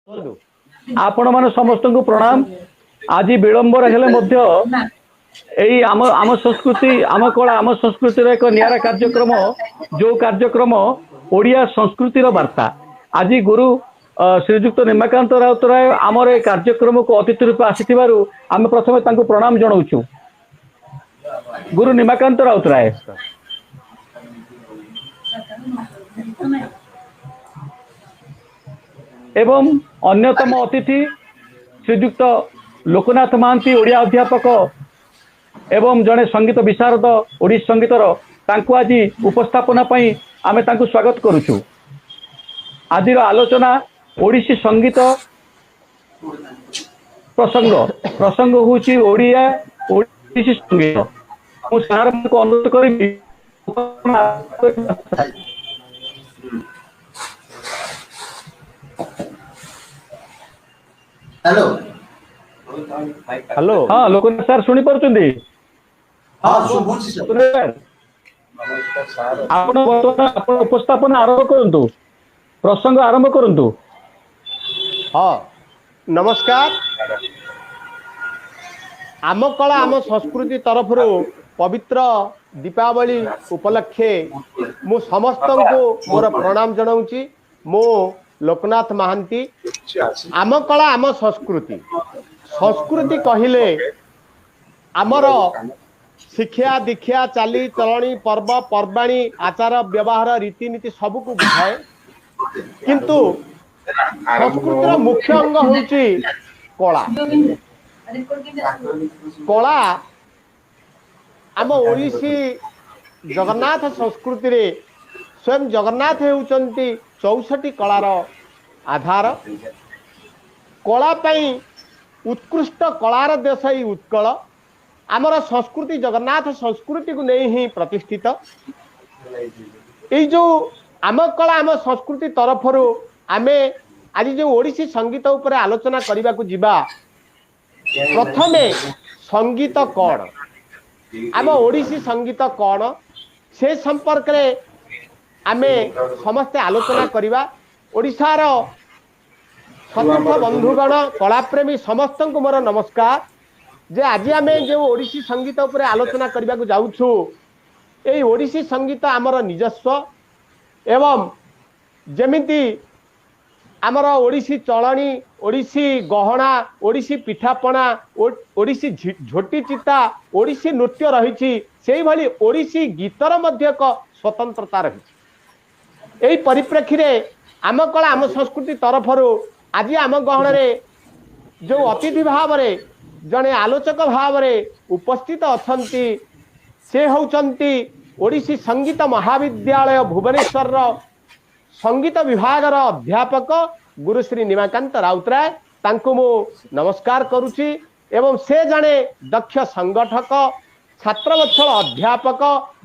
आपण मान समस्त को प्रणाम। आज विलंब हेले यही आम आम संस्कृति आम कला आम संस्कृतिर एक निरा कार्यक्रम जो कार्यक्रम ओडिया संस्कृतिर वार्ता आज गुरु श्रीजुक्त निमाकांत राउतराय आमर ए कार्यक्रम को अतिथि रूप आसी आम प्रथम प्रणाम जनाऊँ। गुरु निमाकांत राउतराय एवं अन्यतम अतिथि श्रीजुक्त लोकनाथ महांती ओडिया अध्यापक एवं जड़े संगीत विशारद ओडिसी संगीतर आज उपस्थापना आमे तांको स्वागत करुचु। आज आलोचना ओडिसी संगीत प्रसंग प्रसंग होची ओडिया ओडिसी संगीत। मु सार को अनुरोध करी हेलो हेलो हाँ लोकनाथ सर सुनी पारुचंदी? हाँ शुभुची आपण वर्तमान उपस्थापन आरंभ करंतु प्रसंग आरंभ करंतु। हाँ नमस्कार। आम कला आम संस्कृति तरफ पवित्र दीपावली उपलक्षे मु समस्त को मोर प्रणाम जनाऊँची। मो लोकनाथ महांती। आम कला आम संस्कृति संस्कृति कहले आमर शिक्षा दीक्षा चाली चलणी पर्व पर्वाणी आचार व्यवहार रीतिनीति सबको बुझाए किंतु संस्कृतिर मुख्य अंग होची कला। कला आम ओडिसी जगन्नाथ संस्कृति रे स्वयं जगन्नाथ होउचंती 64 कलार आधार। कला पई उत्कृष्ट कलार देश ही उत्कल। आमर संस्कृति जगन्नाथ संस्कृति को नहीं ही प्रतिष्ठित। ये जो आम कला आम संस्कृति तरफ आमे आज जो ओडिसी संगीत उपर आलोचना करने को जिबा। प्रथमे संगीत कौन आम ओडिसी संगीत कौन से संपर्क रे आमे समस्ते आलोचना करवा। ओडिशार समस्त बंधुगण कलाप्रेमी समस्त को मोर नमस्कार। जे आज आम जो ओडिसी संगीत उपर आलोचना करने को जाऊँ ये ओडिसी संगीत आमर निजस्व एवं जमिति आमर ओडिसी चलनी ओडिसी गहना ओडिसी पिठापना ओडिसी झोटी चिता ओडिसी नृत्य रही से भली ओडिसी गीतर मध्य एक स्वतंत्रता रही। यही परिप्रेक्षी रे आम कला आम संस्कृति तरफ आज आम गहन जो अतिथि भाव जड़े आलोचक भाव उपस्थित अछंती से होउचंती ओडिसी संगीत महाविद्यालय भुवनेश्वर संगीत विभागर अध्यापक गुरुश्री निमाकांत राउतराय। तांको मु नमस्कार करुची एवं से जड़े दक्ष संगठक छात्रवत्सल अध्यापक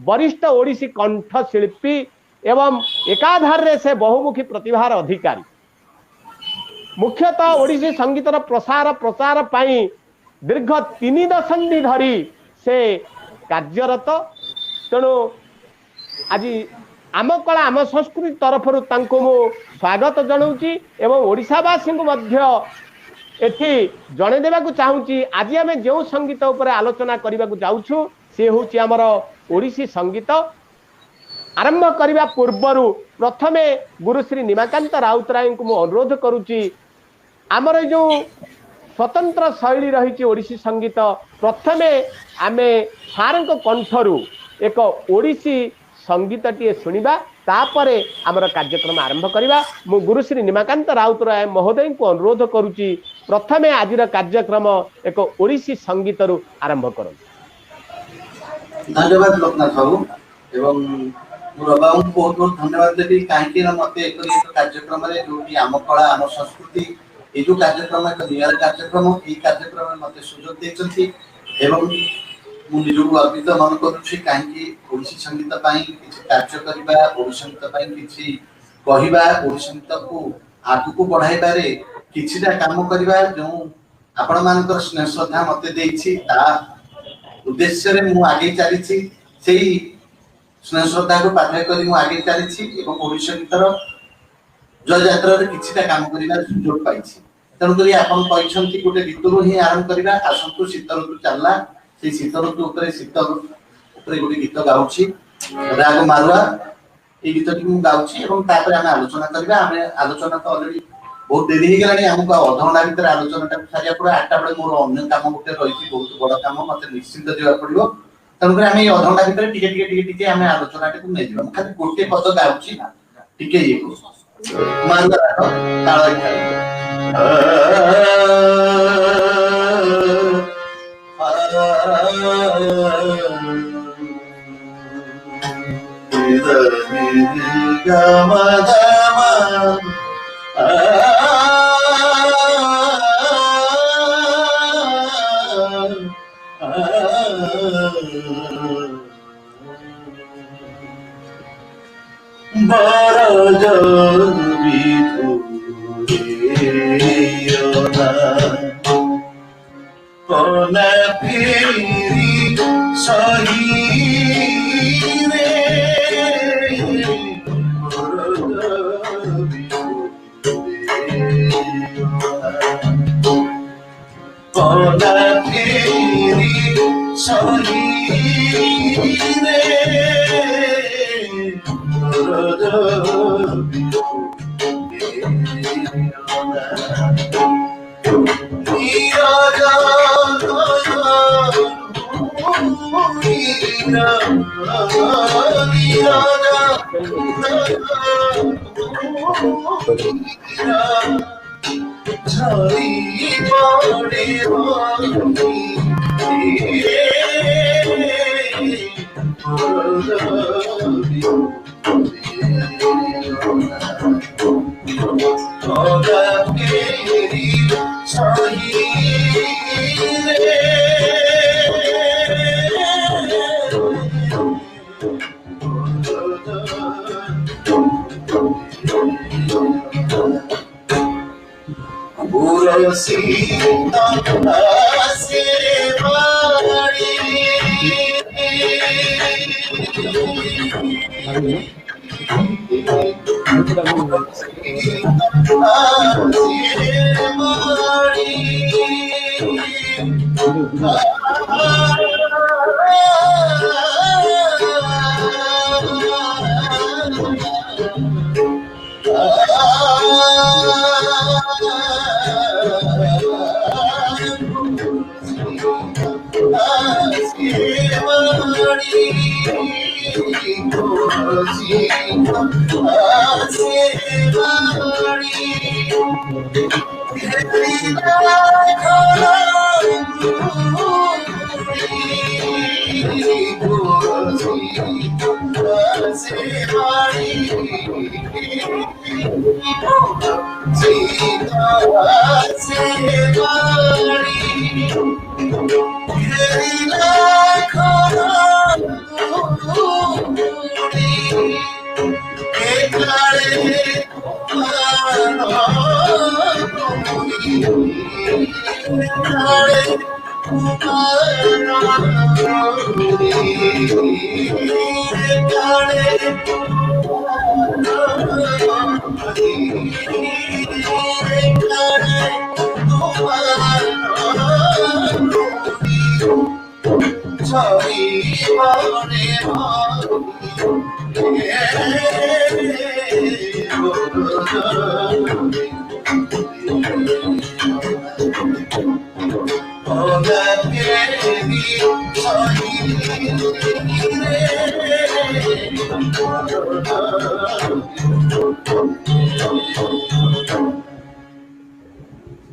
वरिष्ठ ओडिसी कंठशिल्पी एवं एकाधार रे से बहुमुखी प्रतिभार अधिकारी। मुख्यतः ओडिसी संगीतर प्रसार प्रचार पाई दीर्घ 3 दशंधि धरी से कार्यरत। तेणु आज आम कला आम संस्कृति तरफ तांको मु स्वागत जनाऊँची एवं ओडिशावासी को मध्य एठी जणे देबाकू चाहूँची। आज आम जो संगीत उपर आलोचना करने को जाऊँ से होची आमर ओडिसी संगीत। आरंभ करने पूर्व प्रथमे गुरुश्री निमाकांत राउतराय को मु अनुरोध करुची आमर जो स्वतंत्र शैली रही ओडिसी संगीत प्रथमे आमे सार कंठरू एक ओडिसी संगीत टी शुणा तापरे आमर कार्यक्रम आरंभ करवा। मु गुरुश्री निमाकांत राउतराय महोदय को अनुरोध करुची प्रथमे आज कार्यक्रम एक ओडिसी संगीत आरंभ कर। धन्यवाद लोकनाथ बाबू एवं बाबू बहुत बहुत धन्यवाद देवी कहीं मत एक कार्यक्रम जो आम कला आम संस्कृति ये जो कार्यक्रम एक नियर कार्यक्रम ये कार्यक्रम मत सुजोग देते मुझे गर्वित मन करुच्ची कहीं ओडिसी संगीत कार्य करवा ओडिसी संगीत किसी कहवा ओडिसी संगीत को आग को बढ़ाइबारे किछिटा काम करवा जो आपण मान स्नेह श्रद्धा मत उद्देश्य रे मु आगे चली स्नेह श्रद्धा को पाथय करी मु आगे चली ओडिसी संगीतर जययात्रा किछिटा काम करिना सुजोग पाइछि तेणु करी आपण कहछन्ति गोटे ऋतुरु ही आरंभ करिबा आसंतु शीत ऋतु चलला से शीत ऋतु ऊपर गोटे गीत गाउछि राग मारुआ ए गीत की मु गाउछि एवं तापर हम आलोचना करबा हम आलोचना तो ऑलरेडी बहुत देरी ही गलानी हमको अधघंटा भीतर आलोचना सारिया पूरा 8टा बळे मोर अन्य काम गोटे रहिछि बहुत बड़ काम मते निश्चित दिबा पड़िबो तेणु करी हम ए अधघंटा भीतर टिके हम आलोचना को नै दिबा खाली गोटे पद गाउछि ना टिके ये मारुआ राग ताळ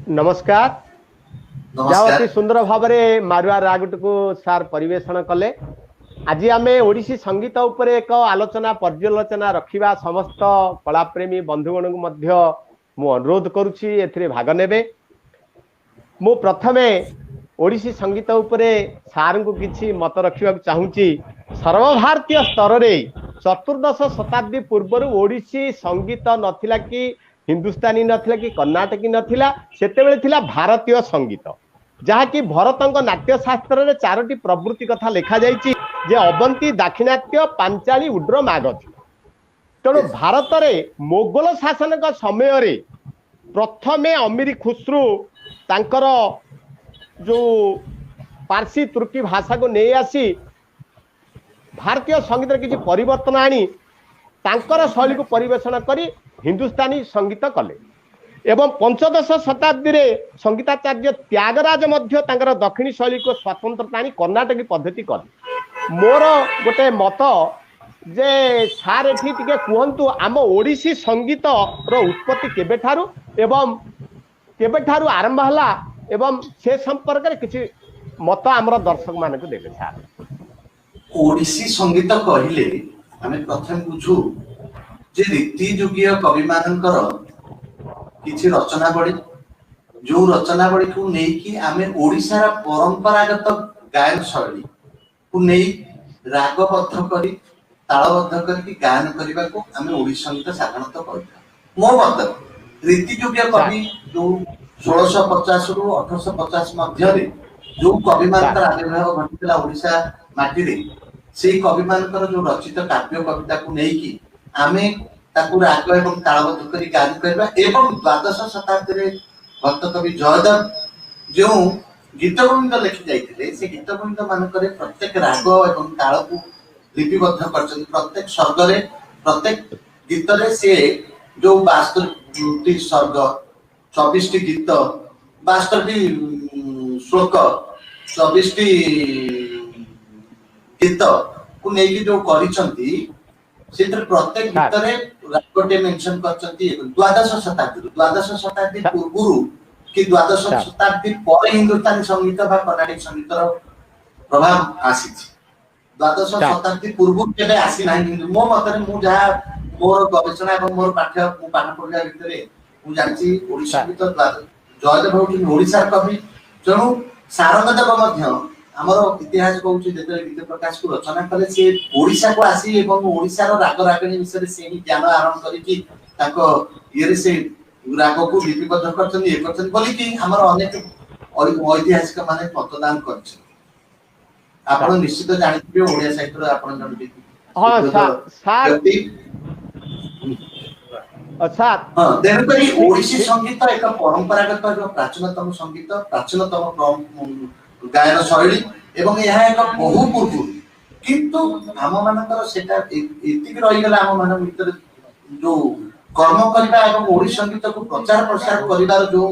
नमस्कार जावती सुंदर भाव में मारुआ रागट को सार परिवेषण कले आज आम ओडिसी संगीत उपरे एक आलोचना पर्यालोचना रखिबा समस्त कलाप्रेमी बंधुगण को मु अनुरोध करुछि एथिरे भाग नेबे। मु प्रथमे ओडिसी संगीत उपरे सार को किछि मत रखिबा चाहूची। सर्वभारतीय स्तर रे चतुर्दश शताब्दी पूर्व ओडिसी संगीत नथिला कि हिंदुस्तानी नथिला कि कर्णाटकी नथिला, सेतेबेले थिला भारतीय संगीत जहाँकि भरतंक नाट्य शास्त्र रे चारोटी प्रवृत्ति कथा लिखा जाइछि जे अवंती दाक्षिणात्य पांचाली उड्र मागधी। तेणु भारत में मोगल शासन का समय प्रथमे अमीर खुसरू तांकर जो पारसी तुर्की भाषा को नहीं आसी भारतीय संगीत किसी परिवर्तन आनी तांकर शैली को परिवेषण करी हिंदुस्तानी संगीत कले एवं पंचदश शताब्दी रे संगीताचार्य त्यागराज मध्य तांकर दक्षिणी शैली को स्वतंत्रता आनी कर्णाटकी पद्धति कले मोर गोटे मत जे सार एठी टिके कहंतु आम ओडिसी संगीत रो उत्पत्ति केबेठारु एवं केबेठारु आरंभ हला एवं से संपर्क रे किछि मत आमर दर्शक मान को देबे सार ओडिसी संगीत कहले आमे प्रथम बुझू जे रीति जुगीय कवि मानकर किछि रचना बड़ी जो रचना बड़ी को नै कि आमे ओडिसा रा परंपरागत गायन शैली को नै रागबद्ध करी तालबद्ध करके गायन करने को आम ओडिसा संगीत साधारणतः कहता मो मत रीति जुगीय कवि जो 1650 रु 1850 मध्य जो कवि मान आविर्भाव घटी ओडिशा माटी रे से कवि मान जो रचित काव्य कविता को लेकिन आमे ताकू राग एवं तालबद्ध करी गायन करबा एवं द्वादश शताब्दी रे भक्त कवि जयदेव जो गीत गोविंद लिखि जाइथिले से गीत गोविंद मानकरे प्रत्येक राग एवं ताल को लिपिबद्ध करछन प्रत्येक स्वर्ग रे प्रत्येक गीत रे से जो 72 स्वर्ग 24 टी गीत 72 टी श्लोक 24 टी गीत को नेकी जो करिसंती सेटर प्रत्येक गीत रे रागटे मेंशन करछंती द्वादश शताब्दी पूर्वरु कि द्वादश शताब्दी पर हिंदुस्तानी संगीत बा कर्नाटक संगीत रो प्रभाव आसी द्वादश शताब्दी पूर्व केबे आसी नाही मो मतरे मु जहा मोर गवेषणा एवं मोर पाठ्य मु पाठ पढिया भितरे मु जानची ओडिसा गीत जयदेव होउची ओडिसा कवि जणु सारंगदेव मध्य हमर इतिहास कहउची जेते गीत प्रकाश को रचना कले से ओडिसा को आसी एवं ओडिसा रो राग रागणी विषय से ही ज्ञान आरोहण करी कि ताको इरे से राग को लिपिबद्ध करछन ए करछन बोली कि हमर अनेक ऐतिहासिक माने मतदान करछन आपण निश्चित जानिबे ओडिया साहित्य रो आपण जण हां सर अच्छा हां देनकरी ओडिसी संगीत एक परंपरागत जो प्राचीनतम संगीत प्राचीनतम गायन शैली एवं यह एक बहु पूर्व किंतु हम मानकर सेटा एतिक रहि गेला हम मान भीतर जो कर्म करबा एवं ओडिसी संगीत को प्रचार प्रसार करिवार जो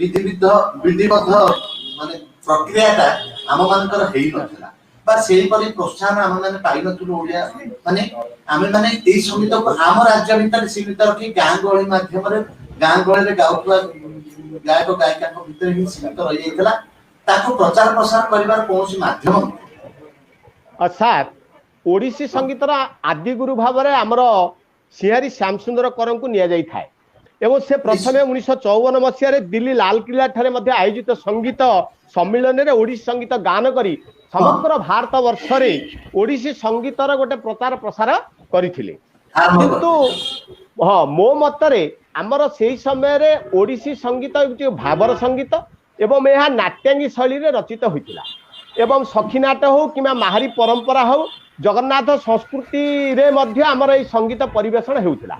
विधिबद्ध माने प्रक्रियाटा हम मानकर हेई नथला बा सेही परि प्रोत्साहन हम माने पाइ नथुलो ओडिया माने आमे माने एई संगीत को आम राज्य भीतर सीमित रखी गां गहଳି माध्यम रे गां गहଳି रे गाउतवा गायक गायिका को भीतर ही सीमित रहि जायतला ताको प्रचार प्रसार करिवार कोनोसी माध्यम अच्छा ओडिसी संगीतर आदि गुरु भाव में आमर सिंहारी श्याम सुंदर करं को निया जाई थाए एवं से प्रथमे 1954 मसीह दिल्ली लालकिला ठारे मध्य आयोजित संगीत सम्मेलन रे ओडिसी संगीत गान करी समग्र भारत वर्ष रे ओडिसी संगीतर गोटे प्रचार प्रसार करथिले किंतु हां मो मतरे आमर सेही समय रे ओडिसी संगीत भावर संगीत एवं यह नाट्यांगी शैली रे रचित होइतिला एवं सखीनाट हो कि माहारी परंपरा हो जगन्नाथ संस्कृति रे मध्य आमर ए संगीत परिवेषण हेउतिला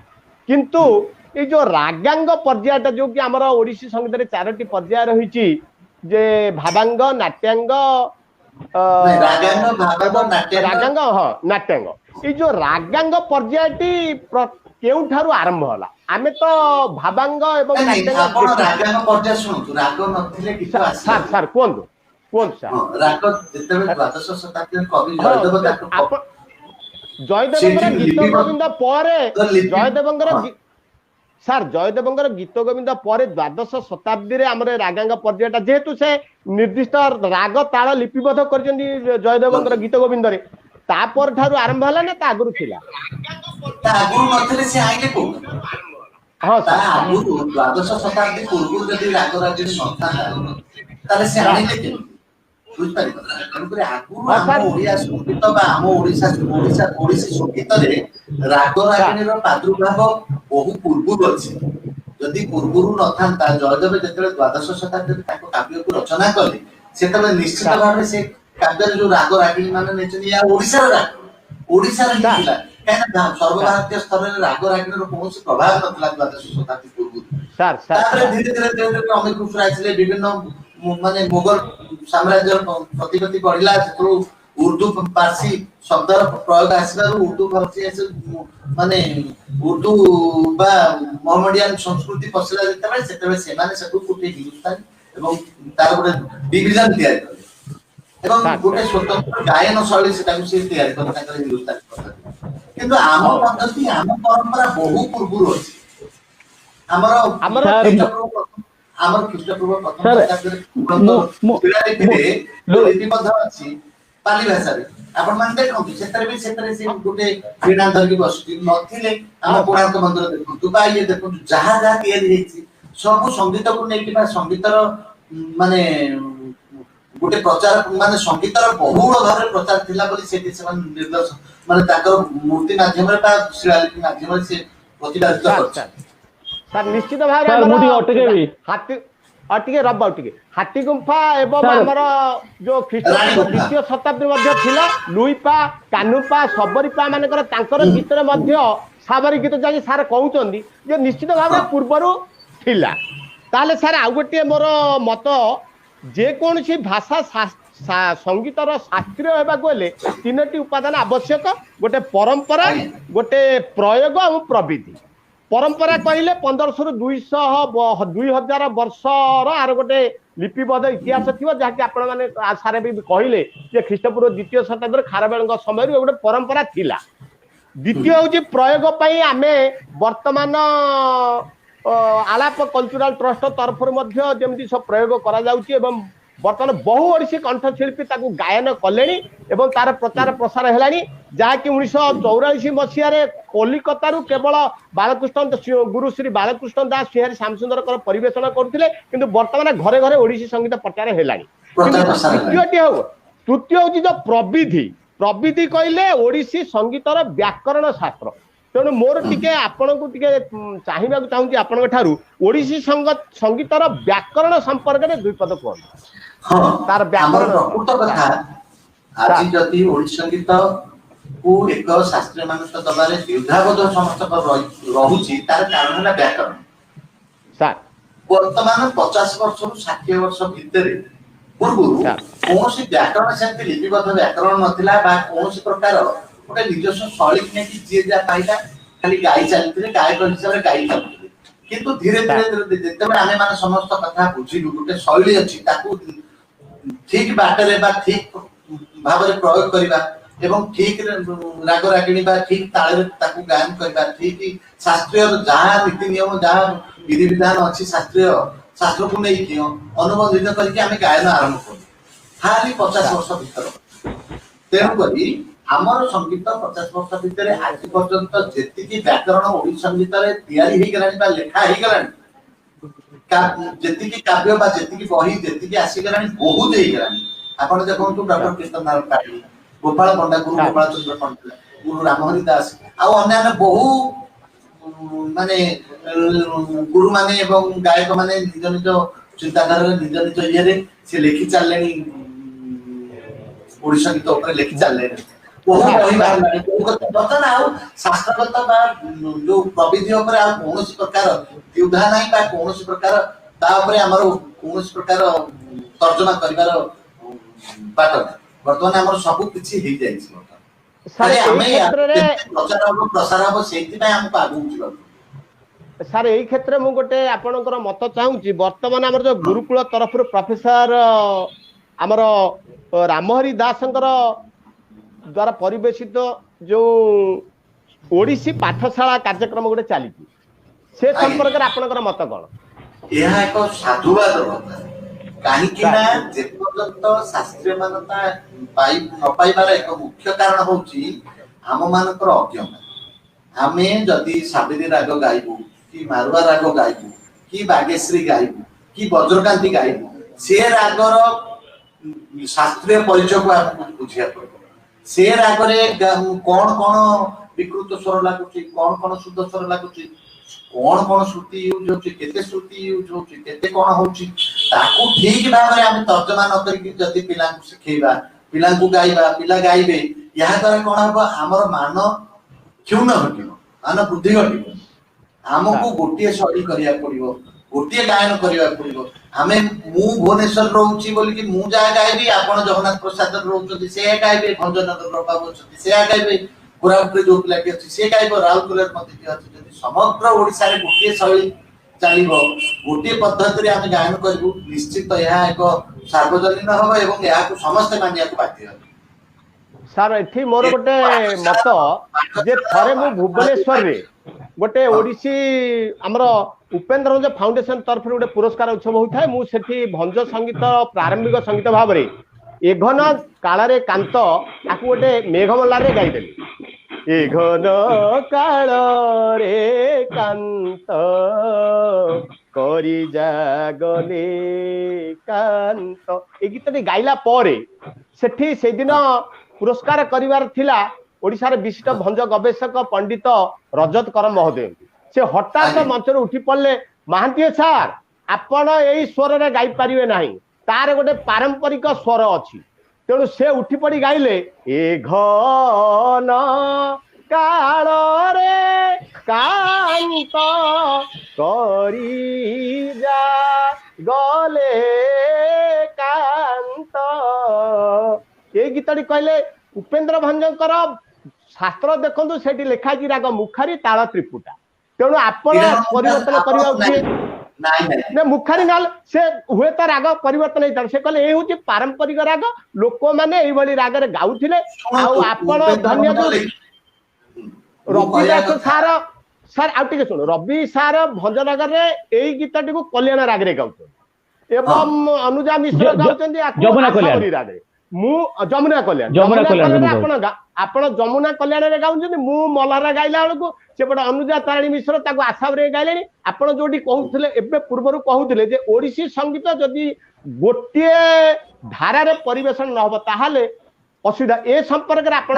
किंतु ये जो रागांग पर्यायटा जो कि आमर ओडिसी संगीत रे चारोटी पर्याय रहिछि जे भावांग नाट्यांग रागांग हां नाट्यांग ये जो रागांग पर्यायटी केउ ठारू आरंभ होला आमे तो भावांग एवं नाट्यांग आपण रागांग पर्याय सुनतु राग नथिले गीत आसी सर कोन सर राग जेतेबे द्वादश शताब्दी कवि जयदेव ताको जयदेवंगर गीत गोविंद परे जयदेवंगर सर जयदेवंगर गीत गोविंद परे द्वादश शताब्दी रे हमरे रागांग पर्यायटा जेहेतु से निर्दिष्ट राग ताल लिपिबद्ध करजनी जयदेवंगर गीत गोविंद रे तापर ठारू आरंभ हला ना ता आगुरु थिला ता आगुरु नथिले से आइले को हां ता आगुरु द्वादश शताब्दी पूर्व जदि राग राज्य संस्था ताले से आइले के बुझ पारि कनपुरे आगुरु हम ओडिया संगीत बा हम ओडिसी संगीत रे राग रागिनी रो प्रादुर्भाव बहु पूर्व अछि जदि पूर्व न थांता जयदेव जेतले द्वादश शताब्दी ताको काव्य को रचना कले सेतले निश्चित भाबे से काव्य जो राग रागिनी माने नेचनी या ओडिसा रो राग ओडिसा रे हिला कहीं सर्वभारतीय स्तर में राग रागिणी कौन प्रभाव नथिला द्वादश शताब्दी पूर्व सर तापर धीरे धीरे अमित घोष आइले विभिन्न माने मुगल साम्राज्य प्रतिगति बढ़िला जो उर्दू फारसी शब्द प्रयोग आसबार उर्दू फारसी माने उर्दू बा मोहम्मदियन संस्कृति पसला जेतेबे सेमाने सब गोटे हिंदुस्तान एवं तार गोटे डिवीजन तैयार कले एवं गोटे स्वतंत्र गायन शैली सेटा से तैयार कले ताकर हिंदुस्तान पद्धति किंतु आम पद्धति आम परंपरा बहु पूर्व अछि हमर ख्रीष्टपूर्व प्रथम लिपिबद्ध अछि पाली भाषा रे आपण मान देखंतु सेतरे भी सेतरे से गोटे वीणा धरकी बसती नथिले हम कोणार्क मंदिर देखंतु बा ये देखंतु जहां जहां तैयारी हेछि सब संगीत को नै कि संगीतर माने गोटे प्रचार माने संगीतर बहुल भारे प्रचार थिला बोली सेति से निर्देश माने ताकर मूर्ति माध्यम रे बा शिलालिपि माध्यम रे से प्रतिपादित करछ सर निश्चित भाव सर मुझे अटकेबी हाथी अटके रब अटके हाथी गुंफा एवं हमर जो ख्रीष्ट द्वितीय शताब्दी मध्ये थिला लुईपा कानुपा सबरीपा मानकर तांकर भीतर मध्ये साबरी गीत जाई सार कहउचंदी जे निश्चित भाव पूर्वरु थिला ताले सर आ गोटे मोर मत जे कोनसी भाषा संगीतर शास्त्रीय हेबा गले तीनटी उपादान आवश्यक गोटे परंपरा गोटे प्रयोग और प्रविधि परंपरा कहले 1500 200 2000 वर्षर आर गोटे लिपिबद्ध इतिहास थी जहाँकि आपण मैंने सारे भी कहले जे ख्रीष्टपूर्व द्वितीय शताब्दी खारवेल समय गोटे परंपरा थिला द्वितीय हूँ प्रयोग आमे वर्तमान आलाप कल्चरल ट्रस्ट तरफ जमी सब प्रयोग करा बर्तमान बहु ओडिसी कंठशिल्पी गायन कले तार प्रचार प्रसार है जहाँकि 1984 मसीह कलिकता केवल बालकृष्ण गुरु श्री बालकृष्ण दास श्रीहरि श्यामसुंदर परिवेषण करते कि बर्तमान घरे घरे ओडिसी संगीत प्रचार है तृतीय हूँ जो प्रविधि प्रविधि कहले ओडिसी संगीतर व्याकरण शास्त्र तेणु मोर टिके आपण को टिके चाहिबा चाहूँ आपण ठारू ओडिसी संगीतर व्याकरण संपर्क में दुई पद कहूँ हां तार व्याकरण प्रकृत कथा आज जति ओडिसी संगीत को एक शास्त्रीय मानुष दबारे युद्धावध समस्त रहुची तार कारण है व्याकरण सर वर्तमान 50 वर्ष रु 60 वर्ष भितर पूर्व कौन सी व्याकरण से लिपिबद्ध व्याकरण नथिला बा कौन सी प्रकार गोटे निजस्व शैली ने कि जे जा पाइला खाली गाई चलते गायक हिसाब से गाई चलते किंतु धीरे धीरे जेतेबे आमे माने समस्त कथा बुझिलु गोटे शैली अछि ताकू ठीक बाटरे बा ठीक भाव रे प्रयोग करबा एवं ठीक राग रागिणी बा ठीक ताळे रे ताकू गायन करबा ठीक शास्त्रीय जहां नीति नियम जहां विधि विधान अछि शास्त्रीय शास्त्र को नै कि अनुबंधित करके आमे गायन आरंभ करू खाली 50 वर्ष भीतर तेनु करी हमर संगीत 50 वर्ष भीतर आज पर्यंत जेतिकी व्याकरण ओडिसी संगीत रे तयारी हे गलानी बा लेखा हे गलानी जेतिकी काव्य बा जेतिकी बही जेतिकी आसी गलानी बहुत हे गलानी आपण देखंतु डॉक्टर कृष्ण नारायण पाटी गोपाल पंडा गुरु गोपाल चंद्र पंडा गुरु रामहरि दास आ अन्य बहु माने गुरु माने एवं गायक माने निज निज चिंताधारा निज निज इये से लेखि चललेनी ओडिसी संगीत ऊपर लेखि चललेनी बहुत बही बाहर बर्तमान आउ शास्त्रगत बा जो प्रविधि ऊपर आ कोनोसी प्रकार युद्धा नाही बा कोनोसी प्रकार ता ऊपर हमर कोनोसी प्रकार तर्जमा करिवार बाट बर्तमान हमर सब किछि हे जाय छै सारे हमें प्रचार और प्रसार हो सेति पय हमको आगु जिबा सर यही क्षेत्र में गोटे आपणकर मत चाहूँगी वर्तमान आम जो गुरुकुल तरफ प्रोफेसर आमर रामहरि दास द्वारा परिवेशित जो ओडिसी पाठशाला कार्यक्रम गोटे चली से संपर्क में आपणकर मत कौन यह एक साधुवाद कहीं जे पर्यंत शास्त्रीय मान्यता पाई न पाइबार एक मुख्य कारण होची आम मानकर अज्ञान आमे जदि साबित्री राग गाइबू कि मारुआ राग गाइबू कि बागेश्वरी गाइबू कि वज्रकांति गाइबू से रागर शास्त्रीय परिचय को आपको बुझिया पड़ो से रागरे कौन कौन विकृत स्वर लागुची कौन शुद्ध स्वर लागुची कौन श्रुति यूज होची केते श्रुति यूज होची केते कौन होची ताकू ठीक भाव रे हम तर्जमा न करी जति पिला को सिखेबा पिला को गाइबा पिला गाइबे या द्वारा कौन हो हमर मान क्षुण्ण घटिब मान वृद्धि घटिब आमको गोटे शैली करिया पड़िबो गोटे गायन करिया पड़िबो आमे मु भुवनेश्वर रहउची बोली कि मु जा गायबी आपण जगन्नाथ प्रसाद रहउछथि से गायबे भंजनगर बाबू छथि से गायबे कोरापुट जो पिला के अछि से गायबो राउरकेला मते कि अछि जदि समग्र ओडिसा रे गोटे शैली चलिबो गोटे पद्धति रे आमे गायन करबु निश्चित यह एक सार्वजनीन हबो एवं या को समस्त मानिया को बाध्य हबो सर एठी मोर गोटे मत जे थरे मु भुवनेश्वर रे गोटे ओडिसी हमर उपेंद्र भंज फाउंडेशन तरफ गोटे पुरस्कार उत्सव होता है मु सेठी भंज संगीत प्रारंभिक संगीत भाव रे एघन काल रे कांत आकु गोटे मेघमल्ला रे गाई देली एघन काल रे कांत करी जागले कांत ए गीतटी गाइला परे सेठी से दिन पुरस्कार करिवार थिला ओडिशार विशिष्ट भंज गवेषक पंडित रजत कर महोदय से हठात मंच उठी पड़े महांती सार आपण यही स्वर रे गाई पारिबे नाही तार गोटे पारंपरिक स्वर अछि तेणु से उठी पड़ी गाइले ए घन काल रे कांत करी जा गले कांत ये गीतटी कहले उपेंद्र भंजकर शास्त्र देखु से लिखा राग मुखारी ताल त्रिपुटा तेणु आपण परिवर्तन करवा उचित मुखारी नाल से हुए तो राग परिवर्तन होता से कहले हूँ पारंपरिक राग लोक मैंने यही राग गाउथिले आपण धन्यवाद रवि दास सार सार आउटे शुण रवि सार भंजनगर रे यही गीतटी को कल्याण राग रे गाउछन एवं अनुजा मिश्र गाउछन राग रे मु जमुना कल्याण आपण जमुना कल्याण रे गाउछन मु मल्हार गाइला बेलू सेपटे अनुजा तारिणी मिश्र ताको आसाम रे गाइले आपण जोटी कहउथिले एबे पूर्वरु कहउथिले जे ओडिसी संगीत जदि गोटे धारा रे परिवेषण न होबो ताहाले असुविधा ए संपर्क रे आपण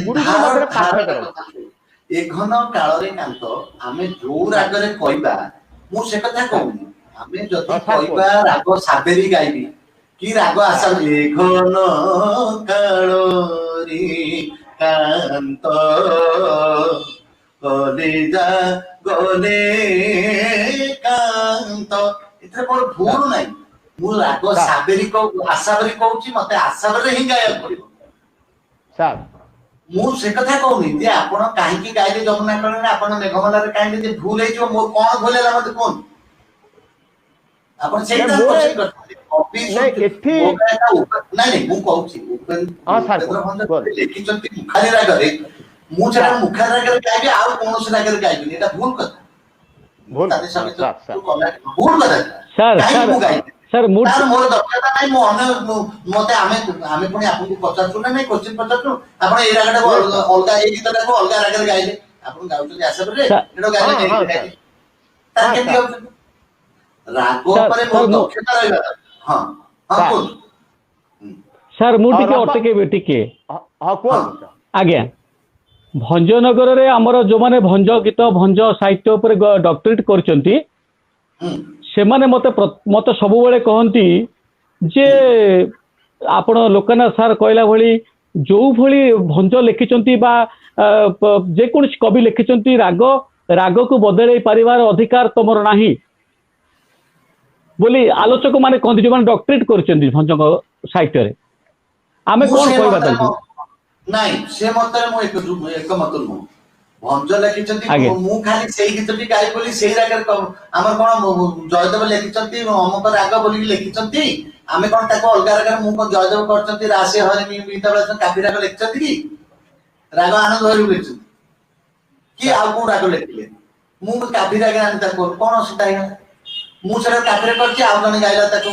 गुरुजी मध्ये पाठ करो एघन काल रे कांत आमे जो राग रे कहबा मु से कथा कहूनी आमे जदि कहबा राग साबेरी गाइबी कि राग आशा एघन काल रे कांत गले जा गले कांत इतरे कोन भूल नाही मु राग साबेरी को आशाबरी कहूची मते आशाबरी ही गाया पड़िबो सर मु से कथा कहूनी जे आपण काहे की गाइले जमुना कले आपण मेघमला रे काहे जे भूल हेजो मोर कोन भूलेला मते कोन आपण सेटा कोशिश करते नहीं एठी नहीं मु कहूची हां सर लेखिचंती मुखारी राग रे मु जरा मुखारी राग रे गाइबे आ कोन से राग रे गाइबे एटा भूल कथा भूल भूल कथा सर सर मोर दक्षता नाही मो मते आमे पुनी आपन को पचार सुना नहीं क्वेश्चन पचार छु आपण ए रागटा अलगा ए गीतटा को अलगा राग रे गाइले आपण गाउछली आशा रे एडो गाइले ता केति गाउछ रागो परे मोर दक्षता रहबा हां हां कोन सर मु टिके हां कोन आज्ञा भंजनगर रे हमर जो माने भंज गीत भंज साहित्य ऊपर डॉक्टरेट करचंती से माने मते सब बेले कहंती जे आपण लोकनाथ सार कहला भली जो भली भंज लिखिचंती बा जे कोन कवि लिखिचंती राग को बदलै परिवार अधिकार तमर नाही बोली आलोचक माने कहंती जो माने डॉक्टरेट करचंती भंज साहित्य रे आमे कोन कहबा तांती नाही से मतरे मो एक मत नु भंज लिखिचंती मु खाली सेही गीतटी गाई बोली सेही रागर हमर कोन जयदेव लिखिचंती अमक राग बोली लिखिचंती आमे कोन ताको अलगा रागर मु कोन जयदेव करचंती रासे हरि बीताबला काफी राग लिखिचंती कि राग आनंद हरि लिखिचंती कि आ को राग लिखिले मु काफी राग आन ताको कोन असुता है मु सेरा काफी करची आ जने गाइला ताको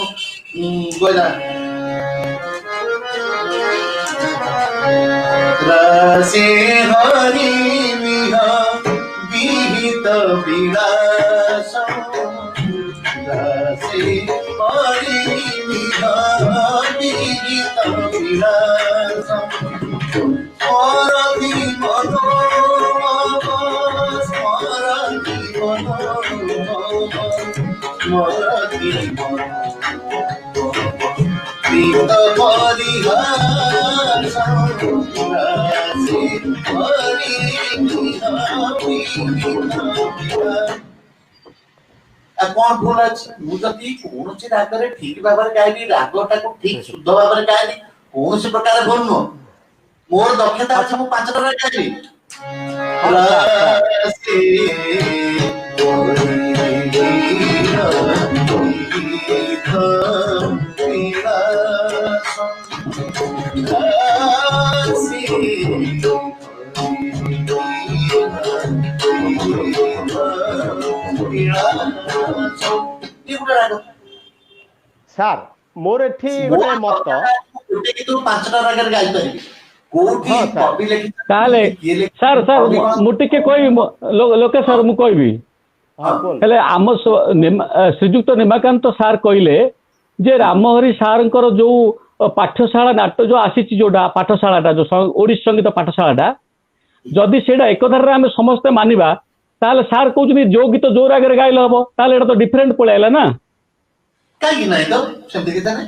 गोइला रासे हरि विहित विलास रासे हरि विहित विलास स्मरति मनो स्मरति प्रीत परिहास रासे हरि कौन भूल अच्छे मुझे कौन सी राग रे ठीक भाव में गायबी रागटा को ठीक शुद्ध भाव में गायबी कौन सी प्रकार भूल नुह मोर दक्षता अच्छे मु 5 टा राग गायबी ସାର୍ ମୋର ଏଠି ଗୋଟେ ମତ ତୁ 5ଟା ରାଗରେ ଗାଇ ପାରିବି କୋଉଠି ହଁ, ସାର୍। କବି ଲେଖି ତାହେଲେ ସାର୍ ସାର୍ ମୁଁ ଟିକେ କହିବି ଲୋକେ ସାର୍ ମୁଁ କହିବି ହଁ କୁହନ୍ତୁ ହେଲେ ଆମ ଶ୍ରୀଯୁକ୍ତ ନିମାକାନ୍ତ ସାର୍ କହିଲେ ଯେ ରାମହରି ସାର୍ଙ୍କର ଯୋଉ ପାଠଶାଳା ନାଟ ଯୋଉ ଆସିଛି ଯୋଉଟା ପାଠଶାଳାଟା ଯୋଉ ଓଡ଼ିଶୀ ସଙ୍ଗୀତ ପାଠଶାଳାଟା ଯଦି ସେଇଟା ଏକଧାରରେ ଆମେ ସମସ୍ତେ ମାନିବା ତାହେଲେ ସାର୍ କହୁଛନ୍ତି ଯୋଉ ଗୀତ ଯୋଉ ରାଗରେ ଗାଇଲେ ହବ ତାହେଲେ ଏଇଟା ତ ଡିଫରେଣ୍ଟ ପଳେଇଲା ନା କାହିଁକି ନାଇଁ ତ ସେମିତି କିଛି ନାହିଁ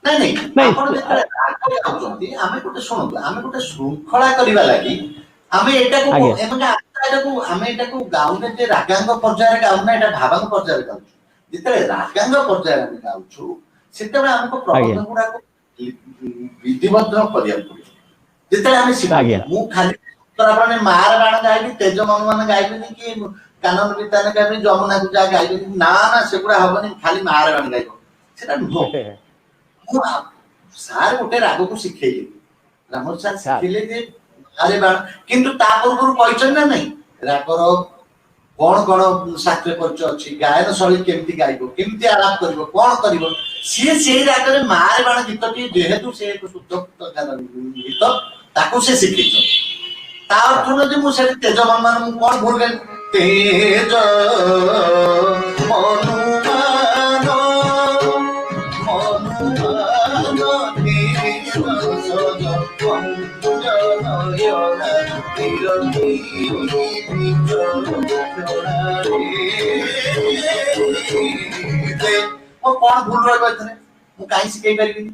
ନାଇଁ ନାଇଁ। ଆପଣ ଯେତେବେଳେ ରାଗ ଗାଉଛନ୍ତି ଆମେ ଗୋଟେ ଶୁଣନ୍ତୁ ଆମେ ଗୋଟେ ଶୃଙ୍ଖଳା କରିବା ଲାଗି ଆମେ ଏଟାକୁ ଆଜ୍ଞା। ଆମେ ଏଟାକୁ ଗାଉନେ ଯେ ରାଗାଙ୍ଗ ପର୍ଯ୍ୟାୟରେ ଗାଉନା ଏଟା ଭାବାଙ୍ଗ ପର୍ଯ୍ୟାୟରେ ଗାଉଛୁ ଯେତେବେଳେ ରାଗାଙ୍ଗ ପର୍ଯ୍ୟାୟରେ ଆମେ ଗାଉଛୁ ସେତେବେଳେ ଆମକୁ ପ୍ରବନ୍ଧ ଗୁଡାକୁ ବିଧିବଦ୍ଧ କରିବାକୁ ପଡିବ ଯେତେବେଳେ ଆମେ ଶିଖୁ ଆଜ୍ଞା। ମୁଁ ଖାଲି ମାନେ ମାର ବାଣ ଗାଇବି ତେଜ ମନମାନ ଗାଇବିନି କି କାନନ ବିତାନ ଗାଇବିନି ଯମୁନାକୁ ଯାହା ଗାଇବିନି ନା ସେଗୁଡା ହବନି ଖାଲି ମାର ବାଣ ଗାଇବ ସେଟା ନୁହଁ ମୁଁ ସାର୍ ଗୋଟେ ରାଗକୁ ଶିଖେଇଲି ରାମ ସାର୍ ଶିଖେଇଲେ ଯେ ମାରେ ବାଣ କିନ୍ତୁ ତା ପୂର୍ବରୁ କହିଛନ୍ତି ନା ନାଇଁ ରାଗର କଣ କଣ ଶାସ୍ତ୍ରୀୟ ପରିଚୟ ଅଛି ଗାୟନ ଶୈଳୀ କେମିତି ଗାଇବ କେମିତି ଆଳାପ କରିବ କଣ କରିବ ସିଏ ସେଇ ରାଗରେ ମାରେ ବାଣ ଗୀତଟି ଯେହେତୁ ସେ ଏକ ଶୁଦ୍ଧ ଗୀତ ତାକୁ ସେ ଶିଖେଇଛନ୍ତି ତା ଅର୍ଥ ନୁହେଁ ଯେ ମୁଁ ସେଠି ତେଜ ମନମାନ ମୁଁ କଣ ଭୁଲ ଗାଇଲି ତେଜ କଣ ଭୁଲ ରହିବ ଏଥିରେ ମୁଁ କାହିଁ ଶିଖେଇ ପାରିବିନି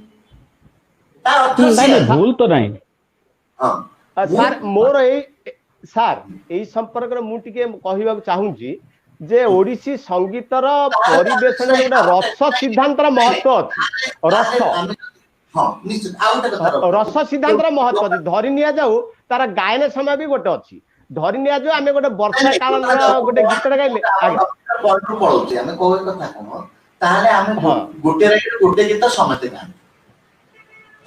ତା ଅର୍ଥ ଭୁଲ ତ ନାହିଁ ହଁ ସାର୍ ମୋର ସାର୍ ଏଇ ସମ୍ପର୍କରେ ମୁଁ ଟିକେ କହିବାକୁ ଚାହୁଁଛି ଯେ ଓଡ଼ିଶୀ ସଙ୍ଗୀତର ପରିବେଷଣରେ ଗୋଟେ ରସ ସିଦ୍ଧାନ୍ତର ମହତ୍ଵ ଅଛି ରସ ରସ ସିଦ୍ଧାନ୍ତର ମହତ୍ଵ ଅଛି ଧରି ନିଆଯାଉ ତାର ଗାୟନ ସମୟ ବି ଗୋଟେ ଅଛି ଧରି ନିଆଯାଉ ଆମେ ଗୋଟେ ବର୍ଷା କାଳର ଗୋଟେ ଗୀତଟା ଗାଇଲେ ପଳଉଛି ଆମେ କହିବା କଥା କଣ ତାହେଲେ ଆମେ ଗୋଟେ ଗୀତ ସମସ୍ତେ ଗାଆନ୍ତି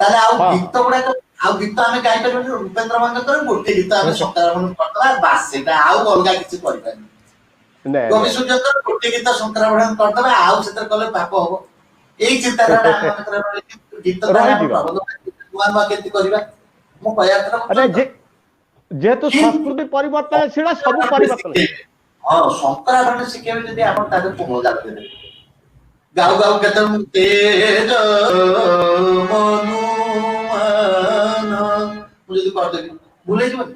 ତାହେଲେ ଆଉ ଗୀତ ଗୁଡାକ ଆଉ ଗୀତ ଆମେ ଗାଇପାରିବୁନି ଉପେନ୍ଦ୍ର ମହାନ୍ତଙ୍କର ଗୋଟେ ଗୀତ ଆମେ ଶଙ୍କରାଭରଣ କରିଦବା ବାସ୍ ସେଇଟା ଆଉ ଅଲଗା କିଛି କରିପାରିବୁ କବି ସୂର୍ଯ୍ୟଙ୍କର ଗୋଟେ ଗୀତ ଶଙ୍କରାଭରଣ କରିଦବା ଆଉ ସେଥିରେ କଲେ ପାପ ହବ ଏଇ ଚିନ୍ତାଧାରା ଗୀତ ନୂଆ ନୂଆ କେମିତି କରିବା ମୁଁ କହିବା ଯେହେତୁ ସଂସ୍କୃତି ପରିବର୍ତ୍ତନଶୀଳ ସବୁ ପରିବର୍ତ୍ତନ ହଁ ଶଙ୍କରାଭରଣ ଶିଖେଇବେ ଯଦି ଆପଣ ତା ଦେହରେ କୋମଳ ଗାନ ଦେବେ ଗାଉ ଗାଉ କେତେ ତେଜ ମୁଁ ଯଦି କରିଦେବି ଭୁଲେଇ ଯିବନି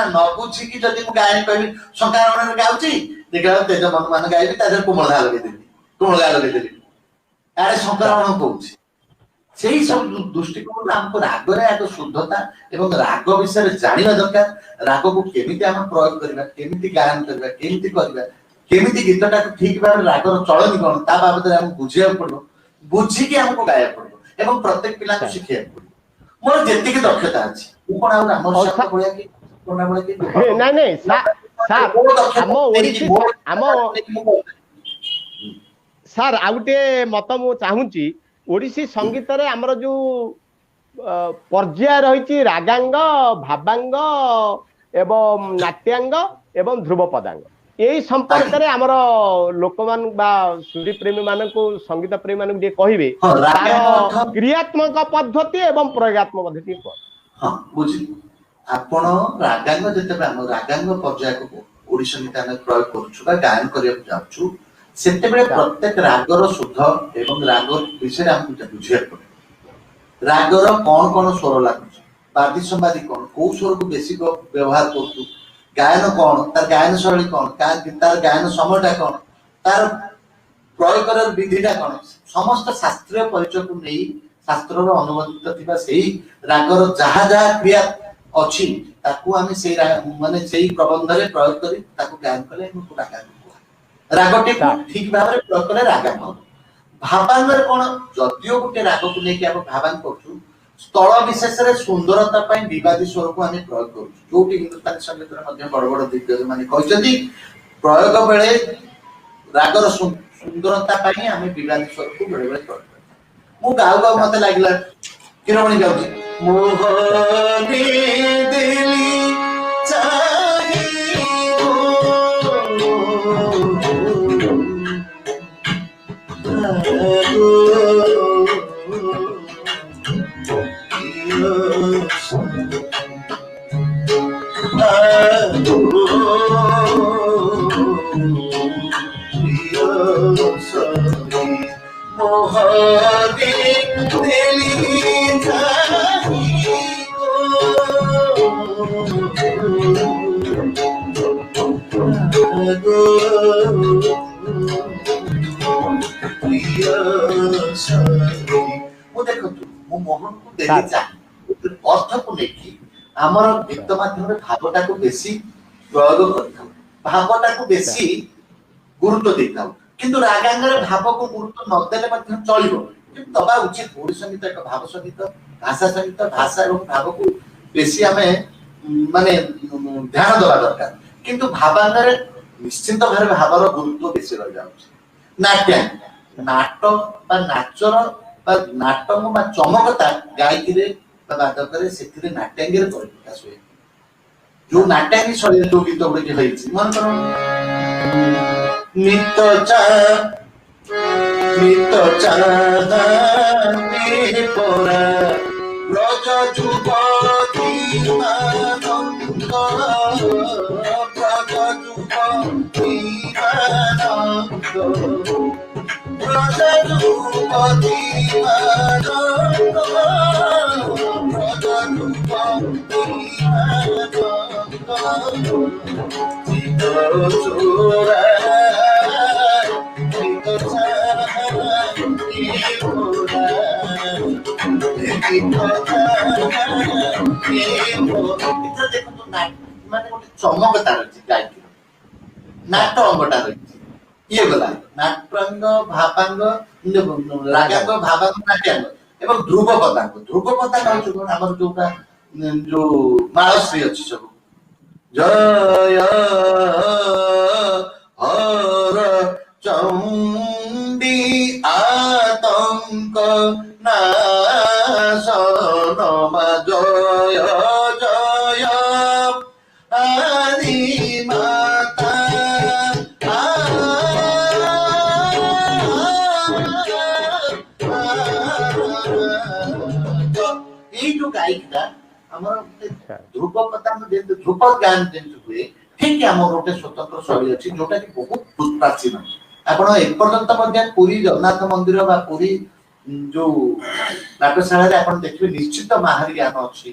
ନ ବୁଝିକି ଯଦି ମୁଁ ଗାୟନ କହିବି ଶଙ୍କରାଭରଣରେ ଗାଉଛି ଦେଖିଲା ତେଜ ମନମାନ ଗାଇବି ତା ଦେହରେ କୋମଳ ଗା ଲଗେଇଦେବି ଆରେ ଶଙ୍କରାଭରଣ କହୁଛି ସେଇ ସବୁ ଦୃଷ୍ଟିକୋଣରୁ ଆମକୁ ରାଗରେ ଆଗ ଶୁଦ୍ଧତା ଏବଂ ରାଗ ବିଷୟରେ ଜାଣିବା ଦରକାର ରାଗକୁ କେମିତି ଆମେ ପ୍ରୟୋଗ କରିବା କେମିତି ଗାୟନ କରିବା କେମିତି କରିବା କେମିତି ଗୀତଟାକୁ ଠିକ ଭାବରେ ରାଗର ଚଳନି କଣ ତା ବାବଦରେ ଆମକୁ ବୁଝିବାକୁ ପଡିବ ବୁଝିକି ଆମକୁ ଗାଇବାକୁ ପଡିବ ଏବଂ ପ୍ରତ୍ୟେକ ପିଲାଙ୍କୁ ଶିଖେଇବାକୁ ପଡିବ ମୋର ଯେତିକି ଦକ୍ଷତା ଅଛି ମୁଁ କଣ ଆଉ ରାମ ଭଳିଆ କି ନାଇଁ ନାଇଁ ସାର୍ ଆମ ଓଡ଼ିଶୀ ଆମ ସାର୍ ଆଉ ଗୋଟେ ମତ ମୁଁ ଚାହୁଁଛି ଓଡ଼ିଶୀ ସଙ୍ଗୀତରେ ଆମର ଯୋଉ ପର୍ଯ୍ୟାୟ ରହିଛି ରାଗାଙ୍ଗ ଭାବାଙ୍ଗ ଏବଂ ନାଟ୍ୟାଙ୍ଗ ଏବଂ ଧ୍ରୁବ ପଦାଙ୍ଗ ଏଇ ସମ୍ପର୍କରେ ଆମର ଲୋକମାନଙ୍କୁ ବା ସୁରୀ ପ୍ରେମୀ ମାନଙ୍କୁ ସଙ୍ଗୀତ ପ୍ରେମୀ ମାନଙ୍କୁ ଟିକେ କହିବେ ତାର କ୍ରିୟାତ୍ମକ ପଦ୍ଧତି ଏବଂ ପ୍ରୟୋଗାତ୍ମକ ପଦ୍ଧତି କଣ ହଁ ବୁଝିଲି ଆପଣ ରାଗାଙ୍ଗ ଯେତେବେଳେ ଆମ ରାଗାଙ୍ଗ ପର୍ଯ୍ୟାୟକୁ ଓଡ଼ିଶୀ ସଙ୍ଗୀତ ଆମେ ପ୍ରୟୋଗ କରୁଛୁ ବା ଗାୟନ କରିବାକୁ ଯାଉଛୁ ସେତେବେଳେ ପ୍ରତ୍ୟେକ ରାଗର ଶୁଦ୍ଧ ଏବଂ ରାଗ ବିଷୟରେ ଆମକୁ ବୁଝିବାକୁ ପଡିବ ରାଗର କଣ କଣ ସ୍ୱର ଲାଗୁଛି ବାଦି ସମ୍ବାଦୀ କଣ କୋଉ ସ୍ୱରକୁ ବେଶୀ ବ୍ୟବହାର କରୁଛୁ ଗାୟନ କଣ ତାର ଗାୟନ ଶୈଳୀ କଣ ତାର ଗାୟନ ସମୟଟା କଣ ତାର ପ୍ରୟୋଗର ବିଧିଟା କଣ ସମସ୍ତ ଶାସ୍ତ୍ରୀୟ ପରିଚୟକୁ ନେଇ ଶାସ୍ତ୍ରର ଅନୁମୋଦିତ ଥିବା ସେଇ ରାଗର ଯାହା ଯାହା କ୍ରିୟା अछि ताकू आमे सेई माने सेई प्रबंध रे प्रयोग करी ताकू गायन कले हम रागा रागटे को ठीक भाव रे प्रयोग कले रागा भाव भावांग रे कोन जदियो गुटे राग को लेके हम भावांग करछु स्थल विशेष रे सुंदरता पई विवादी स्वर को आमे प्रयोग करछु जोटी हिंदुस्तानी संगीत रे मध्ये बड़ बड़ दिग्गज माने कहचंदी प्रयोग बेले रागर सुंदरता पई आमे विवादी स्वर को बेले बेले प्रयोग मु गाउ गाउ मते लागिला किरमणी गाउची मोहनी दिली चाहिबो मोहनी दिली मोहन को देली चाहिए अर्थ को लेकिन आमर गीत माध्यम भावटा को बेसी प्रयोग करता भावटा को बेसी गुरुत्व देता किंतु रागांगर भाव को गुरुत्व न देले मध्य चलिबो किंतु दबा उचित ओडी संगीत एक भाव संगीत भाषा एवं भाव को बेसी हमें माने ध्यान दबा दरकार किंतु भावांगर निश्चित भाव भावर गुरुत्व बेसी रह जाउछि नाट्य नाटक बा नाचर बा नाटक बा चमकता गायकी रे बा बादक रे सेथिरे नाट्यांगी रे प्रकाश होय जो नाट्यांगी शैली जो गीत गुडी होइछि मन करो नित चा नी पोरा रज जुगति मानंद रज जुगति मानंद रज जुगति मानंद रज जुगति मानंद चोरा चमकता रही गायकी नाट अंगटा रही ये गला नाट्यांग भावांग रागांग भावांग नाट्यांग एवं ध्रुव पदांग जो हमर जोटा जो मालश्री अछि सब जय हर चंडी आतंक नाशन जय जय आदि माता जो गायिका हमर ध्रुपद पदांग जेंत ध्रुपद गान जेंत हुए ठीक हमर गोटे स्वतंत्र शैली अछि जोटा कि बहुत प्राचीन आपण एक पर्यंत मध्ये पुरी जगन्नाथ मंदिर बा पुरी जो नाट्यशाला रे आपण देखिबे निश्चित माहारी गान अछि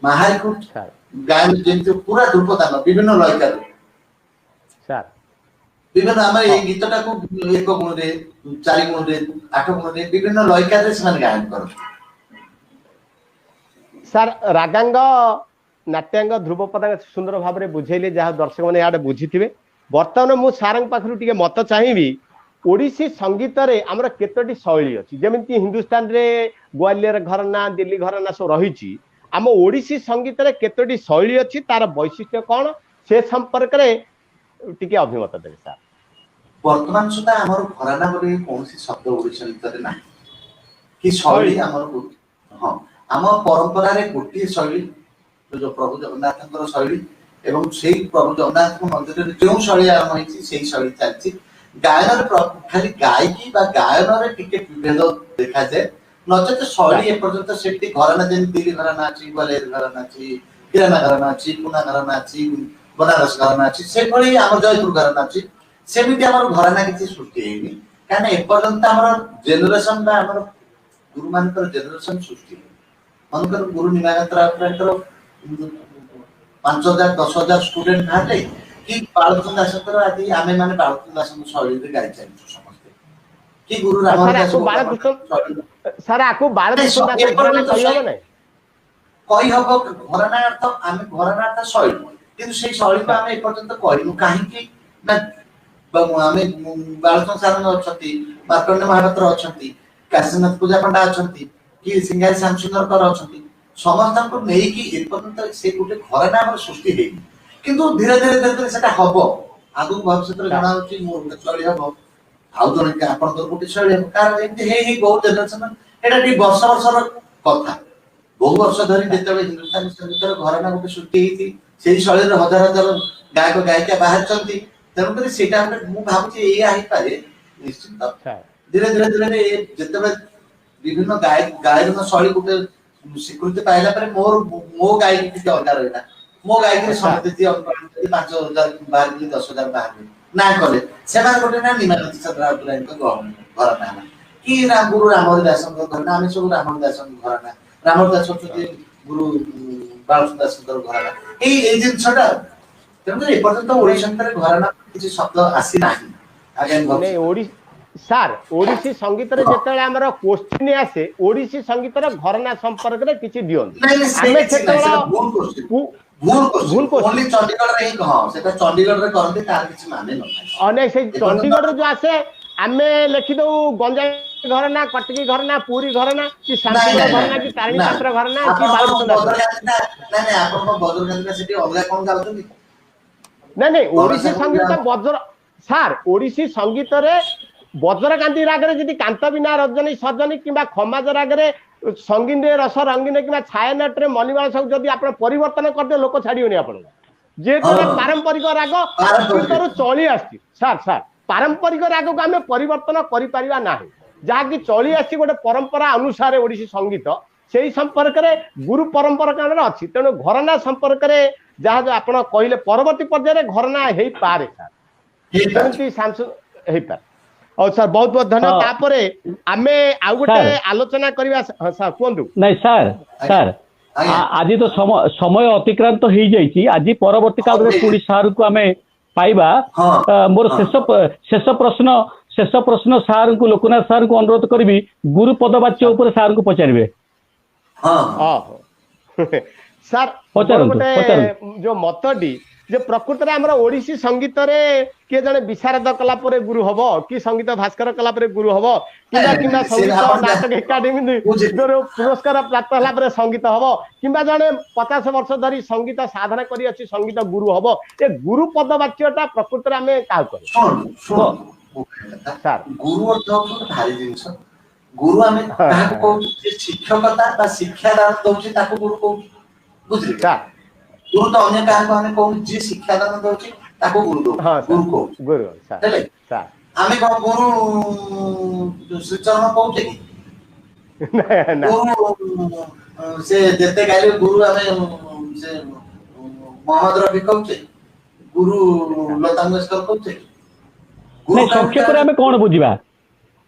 माहारी को गान जेंत पूरा ध्रुपदान विभिन्न लयकार सर विभिन्न हमर ए गीतटा को एक गुण रे 4 गुण रे 8 गुण रे विभिन्न लयकार रे समान गान कर सर रागांग नाट्यांग ध्रुव पदांग सुंदर भाव में बुझेले जहाँ दर्शक मैंने यहाँ बुझी बर्तमान मु सारंग पाखरु टिके मत चाहिबी ओडिसी संगीत रे हमर केतोटी शैली अछि जेमिति हिंदुस्तान रे ग्वालियर घराना दिल्ली घराना सब रहिछि आम ओडिसी संगीत रे केतोटी शैली अछि तार वैशिष्ट्य कोन से संपर्क रे टिके अभिमत देबे सर वर्तमान सुधा हमर घराना बोले कोनसी शब्द ओडिसी संगीत रे ना कि शैली हमर हां आम परंपरा रे गोटी शैली जो प्रभु जगन्नाथ शैली एवं से प्रभु जगन्नाथ मंदिर में जो शैली आरंभ होती से शैली चलती गायन खाली गायकी बा गायन रे टिके विभेद देखा जाए नचेत शैली एपर्यंत सेठी घराना जेन दिल्ली घराना अछि ग्वालियर घराना अछि किराना घराना अछि पुना घराना अछि बनारस घराना अछि से भली हमर जयपुर घराना अछि सेमिति हमर घराना किछि सृष्टि हेनी काने एपर्यंत हमर जनरेशन बा हमर गुरु मानकर जनरेशन सृष्टि मनकर गुरु निमागत राउतर 5000 10000 स्टूडेंट भाले कि बालचंद दासकर आदि आमे माने बालचंद दासकर शैली रे गाई चालछु समस्त कि गुरु रामदास सर आको बालकृष्ण दास घराना कहलो नै कही हब घराना अर्थ आम घराना अर्थ शैली किंतु से शैली को आम एपर्यंत कहू कहीं ना आम बालचंद्र सारंग अच्छा मार्कंड महापात्र अच्छा काशीनाथ पूजा पंडा अच्छा कि सिंगारी श्याम सुंदर कर अच्छा समस्त को लेकिन एपर्यंत से गोटे घराना आम सृष्टि होनी किंतु धीरे धीरे धीरे धीरे सेटा हम आगु भविष्य में जना मोर शैली हम आउ जन आप गोटे शैली हम कारण एमती बहुत जनरेशन एटा वर्ष वर्षर कथा बहु वर्ष धरी जिते हिंदुस्तानी संगीतर घराना गोटे सृष्टि होती से शैली हजार हजार गायक गायिका बाहर तेणुक भावुची या निश्चित धीरे धीरे धीरे जिते विभिन्न गायन शैली गोटे स्वीकृति पाइला मोर मो गायकी टी अलग रहा मो गायकी समझते 5,000 बाहर 10,000 बाहर ना कले से गोटे ना निमानंद चंद्रावतराय घर ना कि गुरु रामहरिदास घरना आम सब रामहरिदास घरना रामहरिदास गुरु बालचंद्र दास घरना ये जिनटा तेणु एपर्यंत ओडिशा घराना किसी शब्द आसी ना सार ओडिसी संगीत रे जेतेले हमर क्वेश्चन आसे ओडिसी संगीत रे घरना संपर्क रे किछि दियन हमें सेतेला भूल को ओनली चंडीगढ़ रे ही हां सेटा चंडीगढ़ रे करते तार किछि माने न अनेक से चंडीगढ़ रे जो आसे आमे लिखि दो गंजाई घरना कटकी घरना पूरी घरना कि शांतिगढ़ घरना कि तारिणी पात्र घरना कि बालचंद्र नहीं आपन बदरगंज सेठी अलगा कोन गाउछन नहीं ओडिसी संगीत बज्र सार ओडिसी संगीत रे बज्र गांधी रागरे जदि कांत बिना रजनी सजनी किंबा खमाज रागरे संगीन रे रस रंगीन किंबा छायानट रे मणिमाला सब जदि आपण परिवर्तन कर दे लोक छाड़ियोनी आपण जे पारंपरिक राग संगीतर चली आछि सार सार पारंपरिक राग को आमे परिवर्तन करि परिबा नाही जा कि चली आछि गोटे परंपरा अनुसार ओडिसी संगीत सेही संपर्क रे गुरु परंपरा कान रे अछि तेनो घरना संपर्क रे जहाँ जो आपण कहले परवर्ती पर्याय घरना हेई पारे सर जेमती सांसु हेई पारे और सर बहुत बहुत धन्यवाद तापरे आमे आ गोटे आलोचना करबा सर कोंदु नहीं सर सर आज तो समय अतिक्रांत हो जाइए आज परवर्ती काल में पुणी सार को आमे पाइबा मोर शेष प्रश्न सार को लोकनाथ सार को अनुरोध करी गुरु पदवाच्य ऊपर सार को पचारे सर गोटे जो मतटी जो प्रकृत में आमर ओडिसी संगीत रे किए जने विशारद कला परे गुरु हबो कि संगीत भास्कर कला परे गुरु हबो किंबा संगीत नाटक एकाडेमी पुरस्कार प्राप्त हला परे संगीत हबो किंबा जने 50 वर्ष धरी संगीत साधना करी अछि संगीत गुरु हबो ए गुरु पदवाच्यटा प्रकृत रे हमें का करी सर गुरु अर्थ भारी जिंस गुरु हमें काहे को शिक्षकता बा शिक्षादान दउछि ताको गुरु को बुझली गुरु तो अन्य कहा को कौन जी शिक्षा दान दउछि ताको गुरु दो गुरु को गुरु सर आमे को गुरु श्रीचरण कहउछि कि ना गुरु से देते गाले गुरु आमे से मोहम्मद रफी कहउछि गुरु लता मंगेशकर कहउछि नहीं संक्षेप रे हमें कोन बुझिबा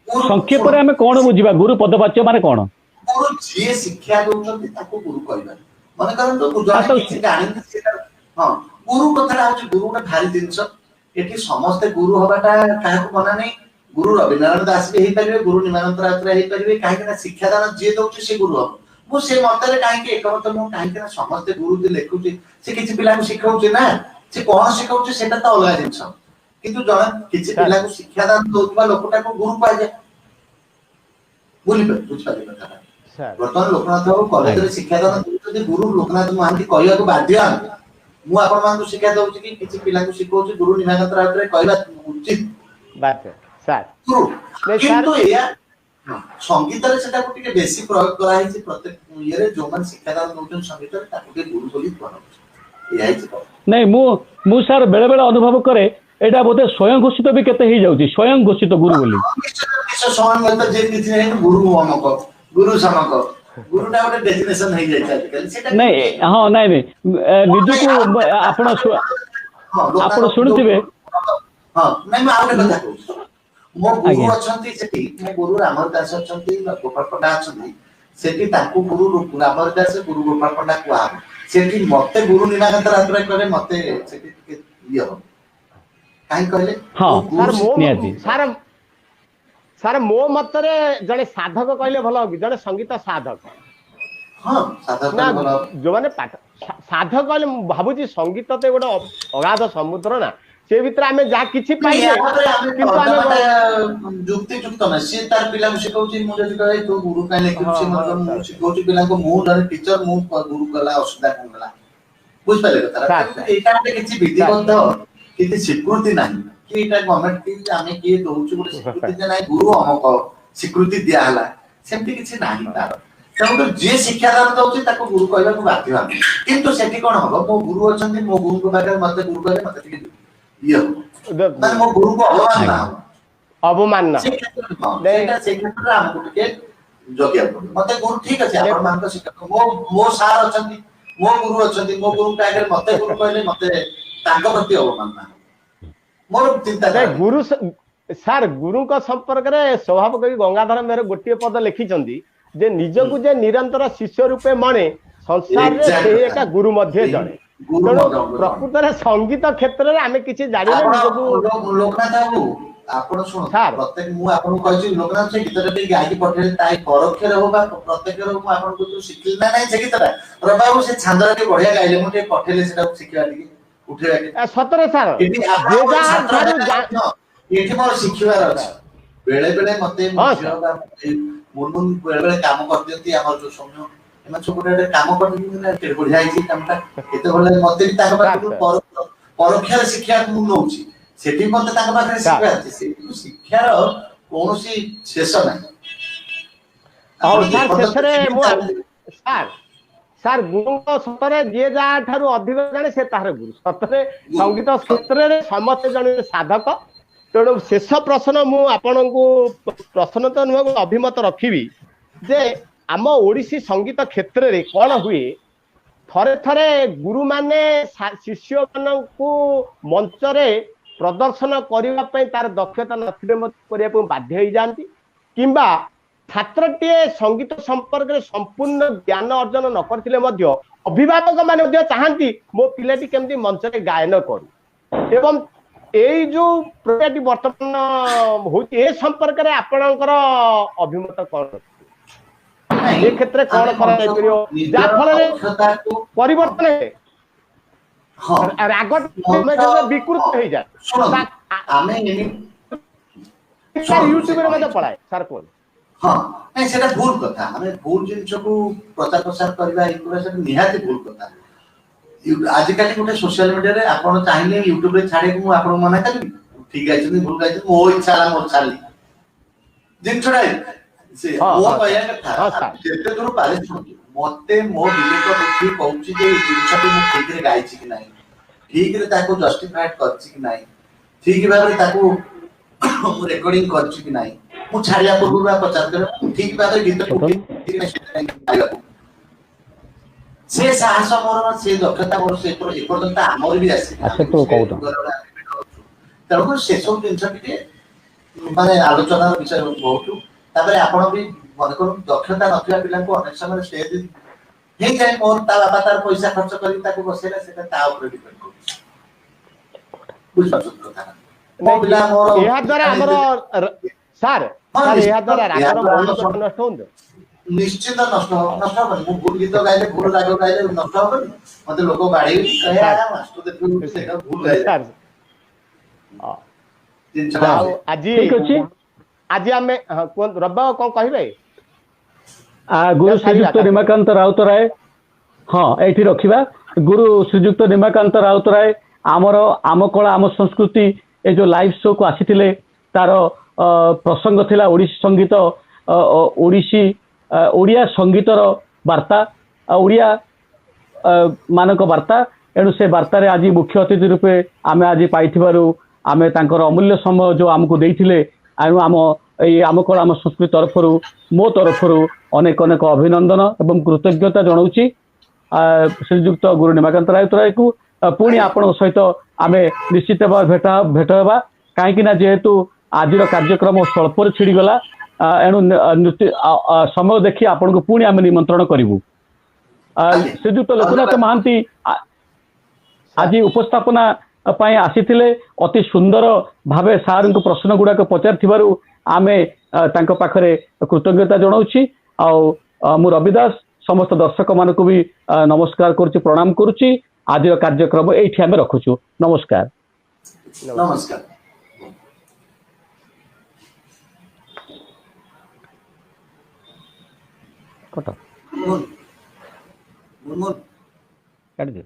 संक्षेप रे हमें कोन बुझिबा गुरु पदवाच्य माने कोन गुरु जी शिक्षा दउछथि ताको गुरु कहबा मन करन तो जने किछि जानि सेटा हां गुरु कथा होछि गुरु गोटे भारी जिंस एठी समस्त गुरु हबाटा काहे को बना नै गुरु रविनारायण दास भी हे परिबे गुरु निमानंद रात्र हे परिबे काहे कि शिक्षा दान जे दउछि से गुरु हम मु से मतरे काहे कि एकमत मु काहे कि समस्त गुरु जे लेखुछि से किछि पिला को सिखाउछि ना से कोन सिखाउछि सेटा त अलगा जिंस किंतु जने किछि पिला को शिक्षा दान दउबा लोकटा को गुरु पाइ जाय बुझ पाले कथा बर्तमान लोकनाथ बाबू कॉलेज रे शिक्षा दान दउछि गुरु लोकनाथ महांती कहिया को बाध्य मु आपण मान को शिक्षा दउछि कि किछि पिला को सिखाउछि गुरु निमानंद रात्र कहबा उचित बात है सर गुरु किंतु या संगीत रे सेटा को टिके बेसी प्रयोग करा हिछि प्रत्येक ये रे जो मन शिक्षा दान दउछन संगीत रे ताको के गुरु बोली कोन या हिछि नहीं मु सर बेले बेले अनुभव करे एटा बोते स्वयं घोषित भी केते ही जाउछि स्वयं घोषित गुरु बोली स्वयं घोषित जे किछि है गुरु हमक गुरु समक गुरुटा गोटे डेफिनेशन हे जाय छै सेटा नहीं हां नहीं निजु को आपण सुनथिबे हां नहीं मैं आउटे कथा कहू मो गुरु अछंती सेठी मो गुरु रामदास अछंती गोपाल पंडा अछंती सेठी ताकू गुरु रामदास गुरु गोपाल पंडा कुआ सेठी मते गुरु निनागंत रात्र करे मते सेठी के लियो काई कहले हां सर मो नियाती सर मो मतरे जने साधक कहले भलो कि जने संगीत साधक हाँ साधक ना भल जो मैंने पाठ साधक कहले भावुची संगीत तो गोटे अगाध समुद्र ना से भितर आम जहाँ किसी पाइले किंतु आम जुक्ति जुक्त ना सी तार पिला शिखाऊँ मुझे कहे तू गुरु कहीं लेकिन हाँ, सी हाँ, मतलब सर। मु शिखाऊँ पिला को मु जन टीचर मु गुरु कला असुविधा कौन गला बुझ पाले कथा सर, एटा गोटे किछि विधिबद्ध किछि स्वीकृति नाही कि एटा गवर्नमेंट की आमे किए दउछु गोटे स्वीकृति जे नाही गुरु हमक स्वीकृति दिया हला सेमति किछि नाही तार तेणु जे शिक्षादान दउछि ताको गुरु कहला को बाध्य हम किंतु सेठी कोन हबो मो गुरु अछंती मो गुरु को बारे मते गुरु कहले मते टिके ये माने मो गुरु को अवमान ना अवमान ना से क्षेत्र हमको टिके जोगिया मते गुरु ठीक अछि आपण मान शिक्षा मो सार अछंती मो गुरु अछंती मो गुरु का आगे मते गुरु कहले मते तांको प्रति अवमान ना मोर चिंता गुरु सर गुरु का संपर्क रे स्वभाव कवि गंगाधर मेरे गोटे पद लिखिचंदी जे निजକୁ जे निरंतर शिष्य रूपे मणे संसार रे से एका गुरु मध्ये जणे प्रकृत रे संगीत क्षेत्र रे आमे किछि जानि नै निजକୁ लोकनाथ बाबू आपण सुन प्रत्येक मु आपण कहछि लोकनाथ से गीत रे गाई पठेले ताई परोक्ष रे होबा प्रत्येक रे मु आपण को शिखिल ना नै से गीत रे रे बाबू से छांद रे बढ़िया गाइले मु ते पठेले सेटा शिखिया टिके उठेला के सतरे सर एठी मोर शिखिबार अछि बेले बेले मते मुनमुन बेले बेले काम कर दियंती हमर जो समय एमा छोटे काम कर दियंती बढ़िया हिची कामटा एते भले मते भी ताका पाखु परोक्ष शिक्षा मु नउची सेठी मते ताका पाखरे शिक्षा अछि से शिक्षार कोनोसी शेष नाही और सर शेषरे मु सर सर गुरु सतरे जे जा ठारू अधिक जाने से तार गुरु सतरे संगीत क्षेत्र रे समस्त जने साधक तेणु शेष प्रश्न मु आपण को प्रश्न तो नुह अभिमत रखी जे आम ओडिसी संगीत क्षेत्र रे कौन हुए थरे थरे गुरु माने शिष्य मान को मंच रे प्रदर्शन करने तार दक्षता नथिले बाध्य हो जाती किंबा छात्रटीए संगीत संपर्क रे संपूर्ण ज्ञान अर्जन न करथिले मध्य अभिभावक माने चाहती मो पिलाटी केमती मंच रे गायन करू एवं एई जो प्रक्रियाटी वर्तमान होती ए संपर्क रे आपणकर अभिमत कौन ए क्षेत्र कौन करा जाय परियो जा फल रे परिवर्तन है हां राग विकृत हो जाए आमे यूट्यूब रे मते पढ़ाए सर कोन हां नहीं सेटा भूल कथा हमें भूल जिंस को प्रचार प्रसार करबा इकुरा से निहाती भूल कथा आजिकल गोटे सोशल मीडिया रे आपण चाहिए यूट्यूब रे छाड़े को आपण मना करी ठीक है भूल गाइछ मो इच्छा मोर छाली जिन छड़ाई से वो कहया कथा जेते दूर पाले मते मो विवेक बुद्धि कहउची जे जिनछटी मु ठीक रे गाइछि कि नाही ठीक रे ताको जस्टिफाइड करछि कि नाही ठीक भाबरे ताको मु रिकॉर्डिंग करछि कि नाही मु छाड़िया पूर्व प्रचार करे ठीक भाबरे गीत गाइला से साहस मोर से दक्षता मोर से पर्यंत आमर भी आसी अच्छा तो कहू तेणु से सब जिन माने आलोचनार विषय बहुत तापर आपण भी मन करू दक्षता नथिया पिला को अनेक समय स्टेज हे जाय मोर ता बाबा तार पैसा खर्च करी ताको बसेला सेटा ता ऊपर डिपेंड करू बुझ कथा मो पिला मोर एहा द्वारा हमर सर सर एहा द्वारा रागर बहुत नष्ट होंद निश्चित नष्ट हो मु भूल गीत गाइले भूल राग गाइले नष्ट हो मते लोक बाड़ी कहे आ मास्टर देखु सेटा भूल गाइले आज आज आमे कोन रब्बा कोन कहिबे गुरु श्रीयुक्त निमाकांत राउतराय हाँ एठी रखिबा गुरु श्रीयुक्त निमाकांत राउतराय आमर आम कला आम संस्कृति ए जो लाइव शो को आसीथिले तार प्रसंग थिला ओडिसी संगीत ओडिसी ओडिया संगीतर वार्ता ओडिया मानक वार्ता एणु से वार्तार आज मुख्य अतिथि रूपे आम आज पाइथिबारु आमे तांकर अमूल्य समय जो आमको देइथिले आम आम कला आम संस्कृति तरफ मो तरफ अनेक अनेक अभिनंदन एवं कृतज्ञता जनाऊँगी श्रीजुक्त गुरु निमाकांत राउतराय को पुणी आपण सहित आम निश्चित भेट हेबा कहीं जेहेतु आज कार्यक्रम स्वल्प छिड़गला एणु समय देखी आपण को पुणी आम निमंत्रण करूँ श्रीजुक्त लोकनाथ महांती आज उपस्थापना आसीथिले अति सुंदर भावे सार को प्रश्न गुड़ाक पचार आमे तांको पाखरे कृतज्ञता जनाऊँगी मु रविदास समस्त दर्शक मान भी नमस्कार करुच्ची प्रणाम करुच्ची आज कार्यक्रम ये आम रखुचु नमस्कार नमस्कार कट मुनमुन मुनमुन काट दे।